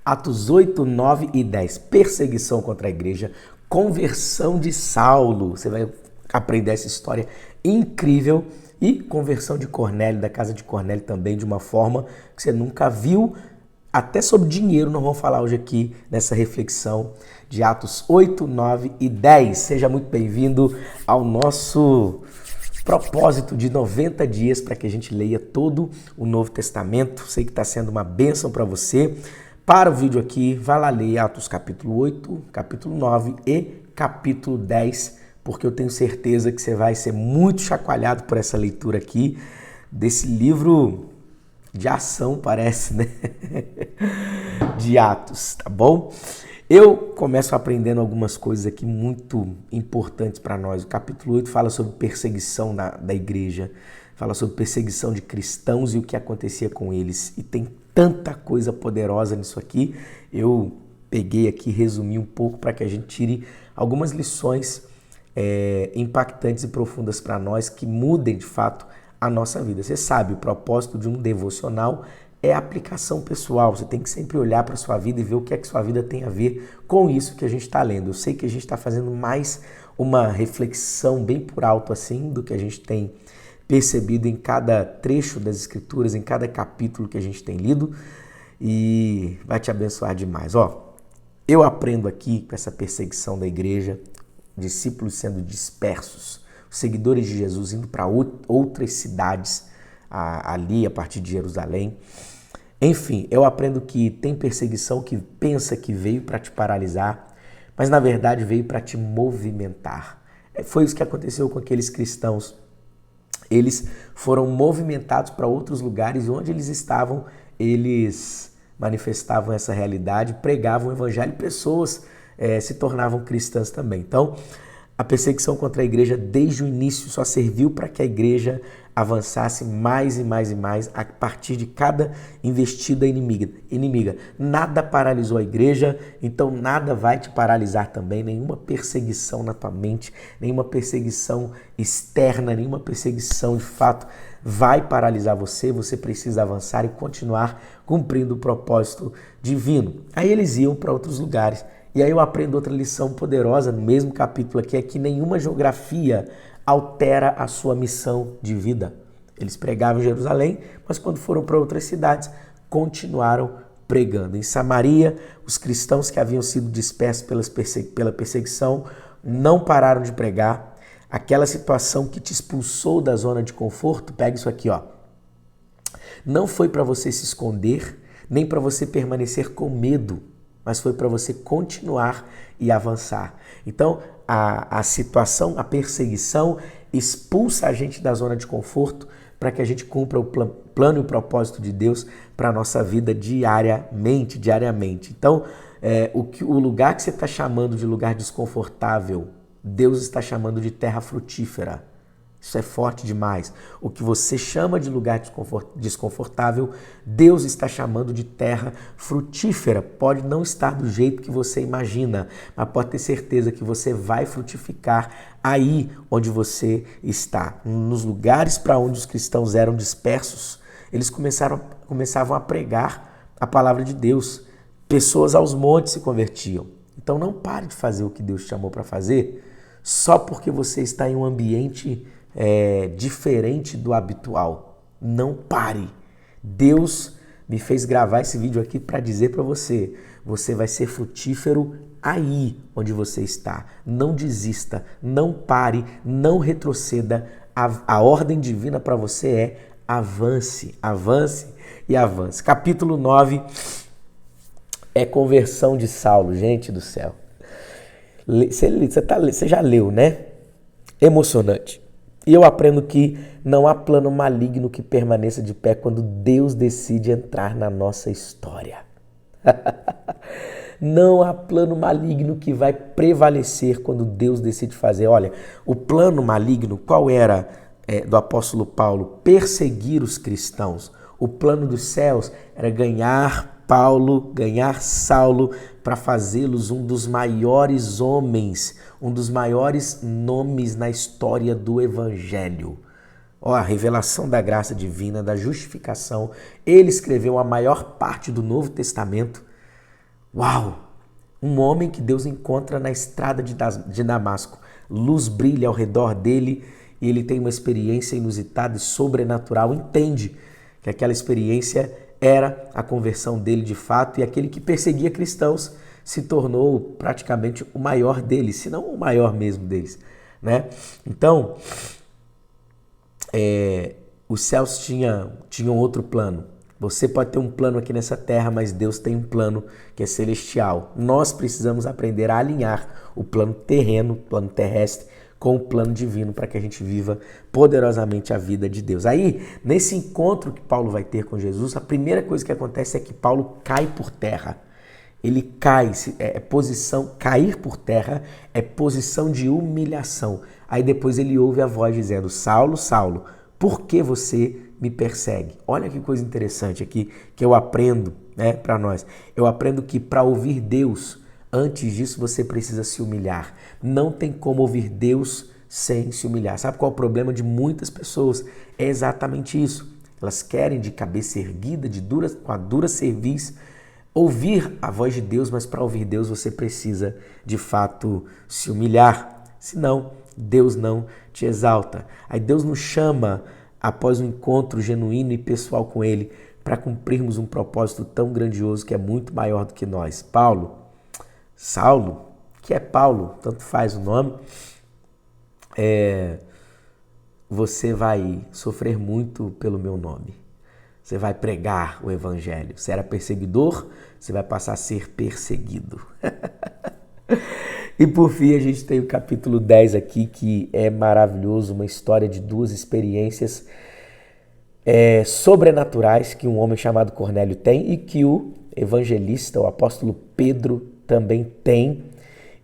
Atos 8, 9 e 10. Perseguição contra a igreja, conversão de Saulo. Você vai aprender essa história incrível. E conversão de Cornélio, da casa de Cornélio também, de uma forma que você nunca viu. Até sobre dinheiro nós vamos falar hoje aqui nessa reflexão de Atos 8, 9 e 10. Seja muito bem-vindo ao nosso propósito de 90 dias para que a gente leia todo o Novo Testamento. Sei que está sendo uma bênção para você. Para o vídeo aqui, vai lá ler Atos capítulo 8, capítulo 9 e capítulo 10, porque eu tenho certeza que você vai ser muito chacoalhado por essa leitura aqui, desse livro de ação, parece, né? De Atos, tá bom? Eu começo aprendendo algumas coisas aqui muito importantes para nós. O capítulo 8 fala sobre perseguição da igreja, fala sobre perseguição de cristãos e o que acontecia com eles. E tem tanta coisa poderosa nisso aqui. Eu peguei aqui, resumi um pouco para que a gente tire algumas lições impactantes e profundas para nós que mudem de fato a nossa vida. Você sabe, o propósito de um devocional é a aplicação pessoal. Você tem que sempre olhar para a sua vida e ver o que é que sua vida tem a ver com isso que a gente está lendo. Eu sei que a gente está fazendo mais uma reflexão bem por alto assim do que a gente tem percebido em cada trecho das Escrituras, em cada capítulo que a gente tem lido, e vai te abençoar demais. Eu aprendo aqui com essa perseguição da igreja, discípulos sendo dispersos, seguidores de Jesus indo para outras cidades ali a partir de Jerusalém. Enfim, eu aprendo que tem perseguição que pensa que veio para te paralisar, mas na verdade veio para te movimentar. Foi isso que aconteceu com aqueles cristãos. Eles foram movimentados para outros lugares e onde eles estavam, eles manifestavam essa realidade, pregavam o evangelho e pessoas se tornavam cristãs também. Então, a perseguição contra a igreja desde o início só serviu para que a igreja avançasse mais e mais e mais a partir de cada investida inimiga. Nada paralisou a igreja, então nada vai te paralisar também, nenhuma perseguição na tua mente, nenhuma perseguição externa, nenhuma perseguição de fato vai paralisar você. Você precisa avançar e continuar cumprindo o propósito divino. Aí eles iam para outros lugares. E aí eu aprendo outra lição poderosa no mesmo capítulo aqui, é que nenhuma geografia altera a sua missão de vida. Eles pregavam em Jerusalém, mas quando foram para outras cidades, continuaram pregando. Em Samaria, os cristãos que haviam sido dispersos pela perseguição não pararam de pregar. Aquela situação que te expulsou da zona de conforto, pega isso aqui, não foi para você se esconder, nem para você permanecer com medo, mas foi para você continuar e avançar. Então, a situação, a perseguição expulsa a gente da zona de conforto para que a gente cumpra o plano e o propósito de Deus para a nossa vida diariamente. Então, o lugar que você está chamando de lugar desconfortável, Deus está chamando de terra frutífera. Isso é forte demais. O que você chama de lugar desconfortável, Deus está chamando de terra frutífera. Pode não estar do jeito que você imagina, mas pode ter certeza que você vai frutificar aí onde você está. Nos lugares para onde os cristãos eram dispersos, eles começavam a pregar a palavra de Deus. Pessoas aos montes se convertiam. Então não pare de fazer o que Deus te chamou para fazer só porque você está em um ambiente diferente do habitual. Não pare. Deus me fez gravar esse vídeo aqui para dizer para você, você vai ser frutífero aí onde você está. Não desista, não pare, não retroceda. A ordem divina para você é avance, avance e avance. Capítulo 9 é conversão de Saulo. Gente do céu. Você já leu, né? Emocionante. E eu aprendo que não há plano maligno que permaneça de pé quando Deus decide entrar na nossa história. Não há plano maligno que vai prevalecer quando Deus decide fazer. Olha, o plano maligno, qual era do apóstolo Paulo? Perseguir os cristãos. O plano dos céus era ganhar Paulo, ganhar Saulo para fazê-los um dos maiores homens, um dos maiores nomes na história do Evangelho. A revelação da graça divina, da justificação. Ele escreveu a maior parte do Novo Testamento. Uau! Um homem que Deus encontra na estrada de Damasco. Luz brilha ao redor dele e ele tem uma experiência inusitada e sobrenatural. Entende que aquela experiência era a conversão dele de fato, e aquele que perseguia cristãos se tornou praticamente o maior deles, se não o maior mesmo deles, né? Então, os céus tinham outro plano. Você pode ter um plano aqui nessa terra, mas Deus tem um plano que é celestial. Nós precisamos aprender a alinhar o plano terreno, o plano terrestre, com o plano divino para que a gente viva poderosamente a vida de Deus. Aí, nesse encontro que Paulo vai ter com Jesus, a primeira coisa que acontece é que Paulo cai por terra. Ele cai, cair por terra é posição de humilhação. Aí depois ele ouve a voz dizendo: Saulo, Saulo, por que você me persegue? Olha que coisa interessante aqui que eu aprendo, né, para nós. Eu aprendo que para ouvir Deus, antes disso você precisa se humilhar. Não tem como ouvir Deus sem se humilhar. Sabe qual é o problema de muitas pessoas? É exatamente isso. Elas querem de cabeça erguida, com a dura cerviz, ouvir a voz de Deus, mas para ouvir Deus você precisa de fato se humilhar. Senão, Deus não te exalta. Aí Deus nos chama após um encontro genuíno e pessoal com Ele para cumprirmos um propósito tão grandioso que é muito maior do que nós. Saulo, que é Paulo, tanto faz o nome, você vai sofrer muito pelo meu nome. Você vai pregar o evangelho. Você era perseguidor, você vai passar a ser perseguido. E por fim a gente tem o capítulo 10 aqui, que é maravilhoso, uma história de duas experiências sobrenaturais que um homem chamado Cornélio tem e que o evangelista, o apóstolo Pedro, também tem,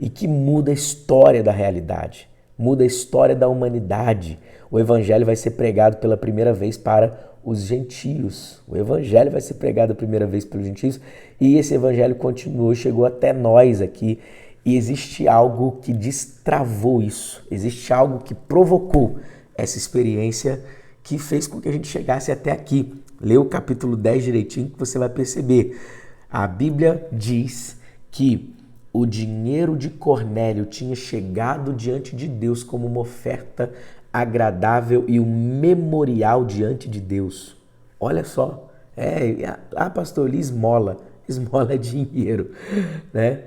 e que muda a história da realidade, muda a história da humanidade. O evangelho vai ser pregado pela primeira vez para os gentios. O evangelho vai ser pregado a primeira vez pelos gentios e esse evangelho continuou, chegou até nós aqui. E existe algo que destravou isso, existe algo que provocou essa experiência que fez com que a gente chegasse até aqui. Lê o capítulo 10 direitinho que você vai perceber. A Bíblia diz que o dinheiro de Cornélio tinha chegado diante de Deus como uma oferta agradável e um memorial diante de Deus. Olha só, pastor, ele esmola é dinheiro, né?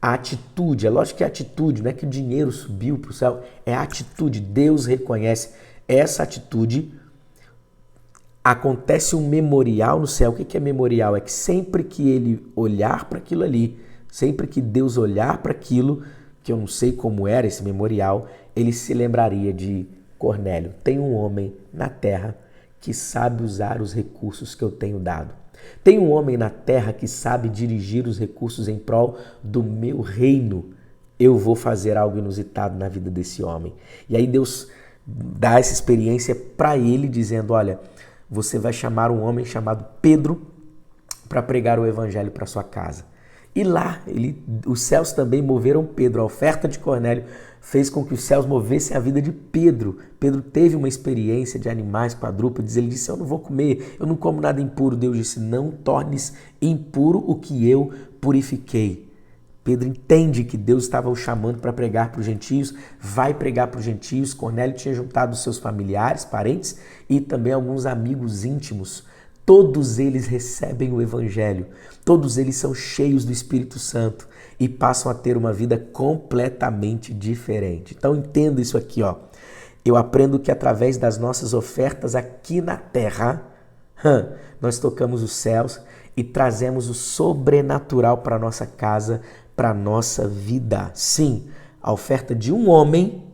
A atitude, é lógico que é atitude, não é que o dinheiro subiu para o céu, é a atitude, Deus reconhece essa atitude. Acontece um memorial no céu. O que é memorial? É que sempre que ele olhar para aquilo ali, sempre que Deus olhar para aquilo, que eu não sei como era esse memorial, ele se lembraria de Cornélio. Tem um homem na terra que sabe usar os recursos que eu tenho dado. Tem um homem na terra que sabe dirigir os recursos em prol do meu reino. Eu vou fazer algo inusitado na vida desse homem. E aí Deus dá essa experiência para ele, dizendo: olha, você vai chamar um homem chamado Pedro para pregar o evangelho para sua casa. E lá, os céus também moveram Pedro. A oferta de Cornélio fez com que os céus movessem a vida de Pedro. Pedro teve uma experiência de animais quadrúpedes. Ele disse: eu não vou comer, eu não como nada impuro. Deus disse: não tornes impuro o que eu purifiquei. Pedro entende que Deus estava o chamando para pregar para os gentios, vai pregar para os gentios. Cornélio tinha juntado seus familiares, parentes e também alguns amigos íntimos. Todos eles recebem o evangelho, todos eles são cheios do Espírito Santo e passam a ter uma vida completamente diferente. Então entenda isso aqui, ó. Eu aprendo que através das nossas ofertas aqui na terra, nós tocamos os céus e trazemos o sobrenatural para a nossa casa, para a nossa vida. Sim, a oferta de um homem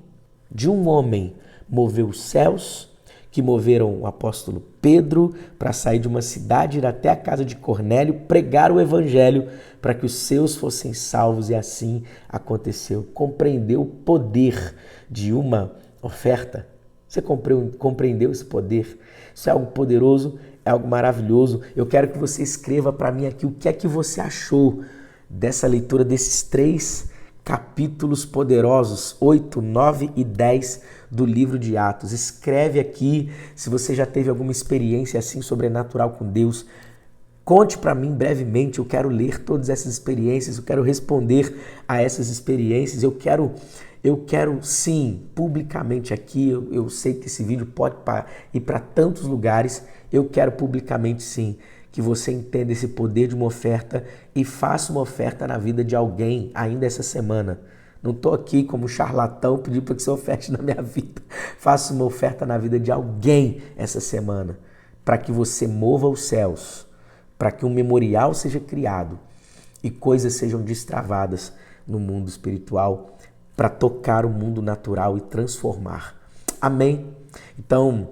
moveu os céus, que moveram o apóstolo Pedro para sair de uma cidade, ir até a casa de Cornélio, pregar o evangelho para que os seus fossem salvos, e assim aconteceu. Compreendeu o poder de uma oferta? Você compreendeu esse poder? Isso é algo poderoso, é algo maravilhoso. Eu quero que você escreva para mim aqui o que é que você achou dessa leitura desses 3 capítulos poderosos, 8, 9 e 10 do livro de Atos. Escreve aqui se você já teve alguma experiência assim sobrenatural com Deus. Conte para mim brevemente, eu quero ler todas essas experiências, eu quero responder a essas experiências, eu quero sim, publicamente aqui, eu sei que esse vídeo pode ir para tantos lugares, eu quero publicamente sim, que você entenda esse poder de uma oferta e faça uma oferta na vida de alguém ainda essa semana. Não estou aqui como charlatão pedindo para que você oferte na minha vida. Faça uma oferta na vida de alguém essa semana, para que você mova os céus, para que um memorial seja criado e coisas sejam destravadas no mundo espiritual para tocar o mundo natural e transformar. Amém? Então,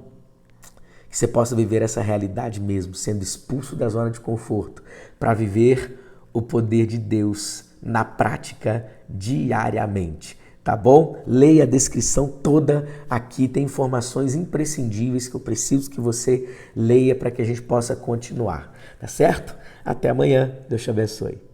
que você possa viver essa realidade mesmo, sendo expulso da zona de conforto, para viver o poder de Deus na prática diariamente. Tá bom? Leia a descrição toda aqui, tem informações imprescindíveis que eu preciso que você leia para que a gente possa continuar. Tá certo? Até amanhã. Deus te abençoe.